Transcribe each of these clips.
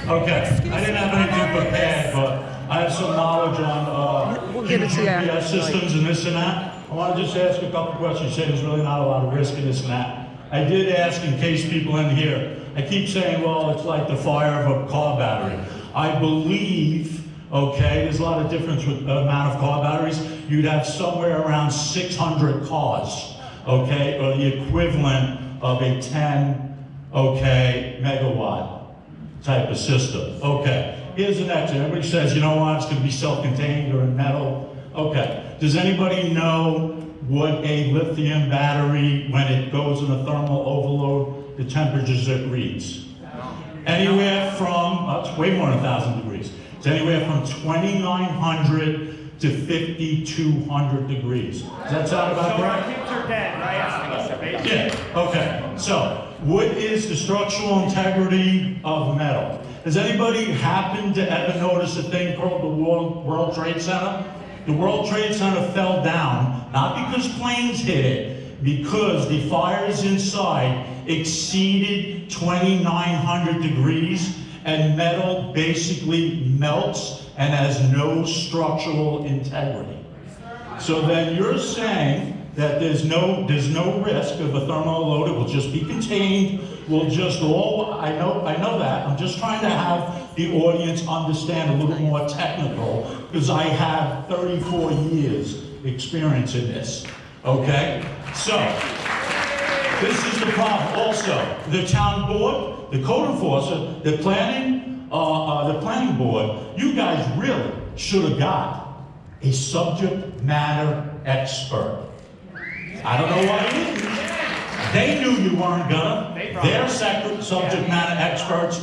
Okay, I didn't have anything prepared, but I have some knowledge on We'll give it to you. GPS systems and this and that. I want to just ask a couple questions. You say there's really not a lot of risk in this and that. I did ask in case people in here, I keep saying, well, it's like the fire of a car battery. I believe, okay, there's a lot of difference with the amount of car batteries. You'd have somewhere around 600 cars, okay, or the equivalent of a 10, okay, megawatt type of system. Okay, here's the next one. Everybody says, you know what, it's going to be self-contained or in metal. Okay, does anybody know what a lithium battery, when it goes in a thermal overload, the temperatures it reads? Anywhere from, it's way more than 1,000 degrees. It's anywhere from 2,900 to 5,200 degrees. Does that sound about correct? So our kids are dead, right? Yeah, okay. So, what is the structural integrity of metal? Has anybody happened to ever notice a thing called the World Trade Center? The World Trade Center fell down, not because planes hit it, because the fires inside exceeded 2,900 degrees, and metal basically melts and has no structural integrity. So then you're saying that there's no risk of a thermal load, it will just be contained, we'll just all, I know that, I'm just trying to have the audience understand a little more technical, because I have 34 years experience in this, okay? So, this is the problem. Also, the town board, the code enforcer, the planning board, you guys really should have got a subject matter expert. I don't know why you didn't. They knew you weren't gonna. They're subject matter experts.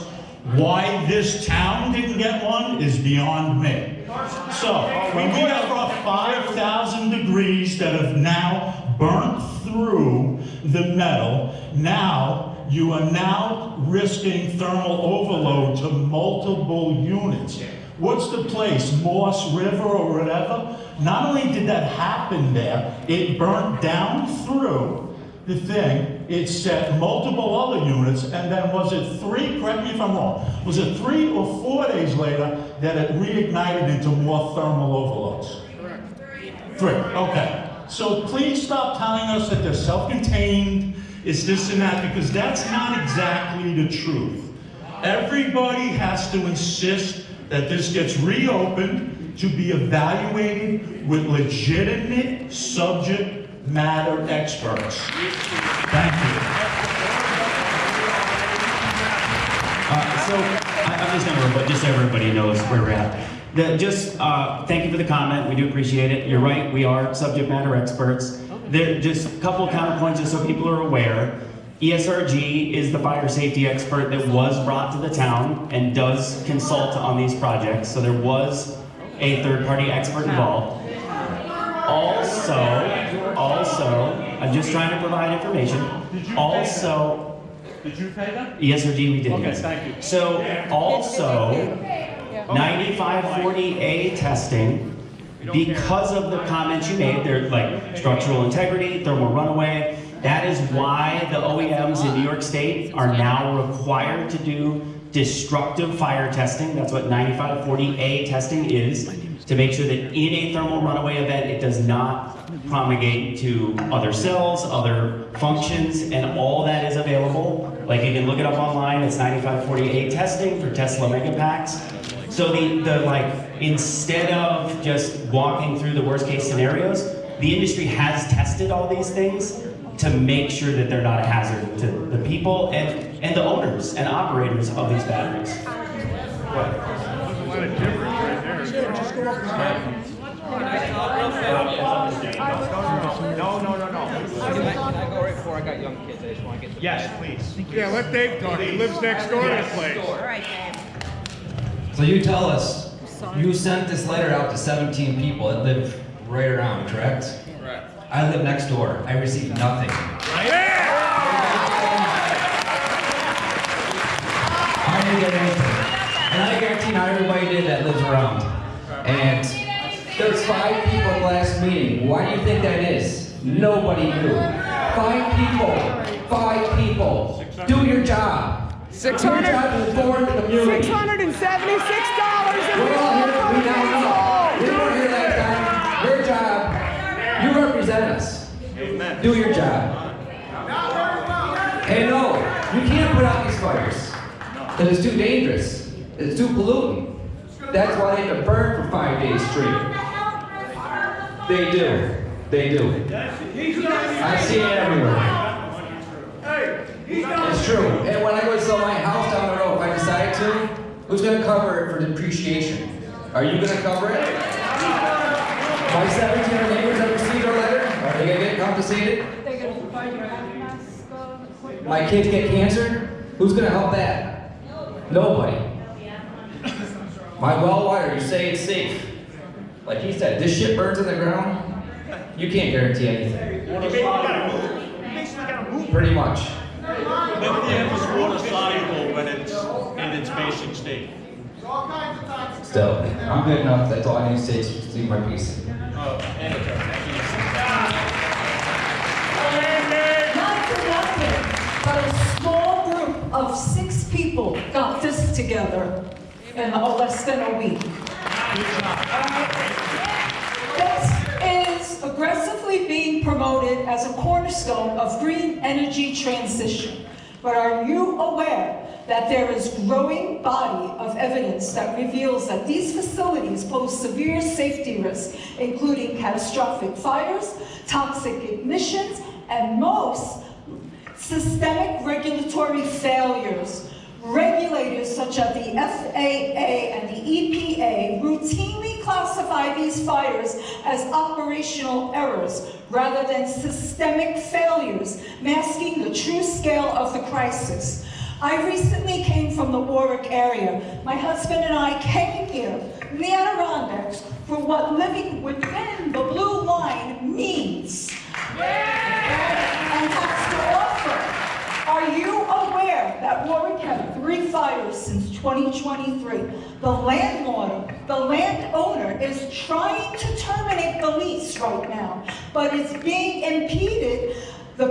Why this town didn't get one is beyond me. So, when we have 5,000 degrees that have now burnt through the metal, now you are now risking thermal overload to multiple units. What's the place, Moss River or whatever? Not only did that happen there, it burnt down through the thing, it set multiple other units, and then was it 3, correct me if I'm wrong, was it 3 or 4 days later that it reignited into more thermal overloads? Correct. 3, okay. So please stop telling us that they're self-contained, it's this and that, because that's not exactly the truth. Everybody has to insist that this gets reopened to be evaluated with legitimate subject matter experts. Thank you. So I'm just going to, but just so everybody knows where we're at. Thank you for the comment. We do appreciate it. You're right. We are subject matter experts. There, just a couple of counterpoints, just so people are aware. ESRG is the fire safety expert that was brought to the town and does consult on these projects. So there was a third-party expert involved. Also, I'm just trying to provide information. Also, did you pay them? ESRG we did. Okay, thank you. So also, 9540A testing, because of the comments you made, they're like structural integrity, thermal runaway. That is why the OEMs in New York State are now required to do destructive fire testing. That's what 9540A testing is, to make sure that in a thermal runaway event, it does not propagate to other cells, other functions, and all that is available. Like, you can look it up online, it's 9540A testing for Tesla Megapacks. So instead of just walking through the worst case scenarios, the industry has tested all these things to make sure that they're not a hazard to the people and the owners and operators of these batteries. What? There's a lot of difference right there. Sure, just go up and No. Can I go right before? I got young kids. I just want to get. Yes, please. Yeah, let Dave talk. He lives next door to the place. All right, Dave. So you tell us, you sent this letter out to 17 people that live right around, correct? Correct. I live next door. I received nothing. I didn't get anything. And I guarantee not everybody did that lives around. And there's 5 people at the last meeting. Why do you think that is? Nobody knew. 5 people. 5 people. Do your job. Your job is to inform the community. $676 We're all here, we now know. We weren't here last time. Your job, you represent us. Do your job. And no, you can't put out these fires. Because it's too dangerous. It's too polluting. That's why they have to burn for 5 days straight. They do. They do. I see it everywhere. It's true. And when I go to sell my house down the road, if I decide to, who's going to cover it for depreciation? Are you going to cover it? My 1,700 neighbors have received our letter. Are they going to get compensated? They're going to provide you mask. My kids get cancer? Who's going to help that? Nobody. My well water, you say it's safe. Like he said, this shit burns in the ground. You can't guarantee anything. Pretty much. Lithium is water soluble when it's in its basic state. Still, I'm good enough. That's all I need to say to leave my piece. Not for nothing, but a small group of 6 people got this together in less than a week. This is aggressively being promoted as a cornerstone of green energy transition. But are you aware that there is growing body of evidence that reveals that these facilities pose severe safety risks, including catastrophic fires, toxic emissions, and most systemic regulatory failures? Regulators such as the FAA and the EPA routinely classify these fires as operational errors rather than systemic failures, masking the true scale of the crisis. I recently came from the Warwick area. My husband and I came here in the Adirondacks for what living within the blue line means and has to offer. Are you aware that Warwick had 3 fires since 2023? The landowner is trying to terminate the lease right now, but it's being impeded. The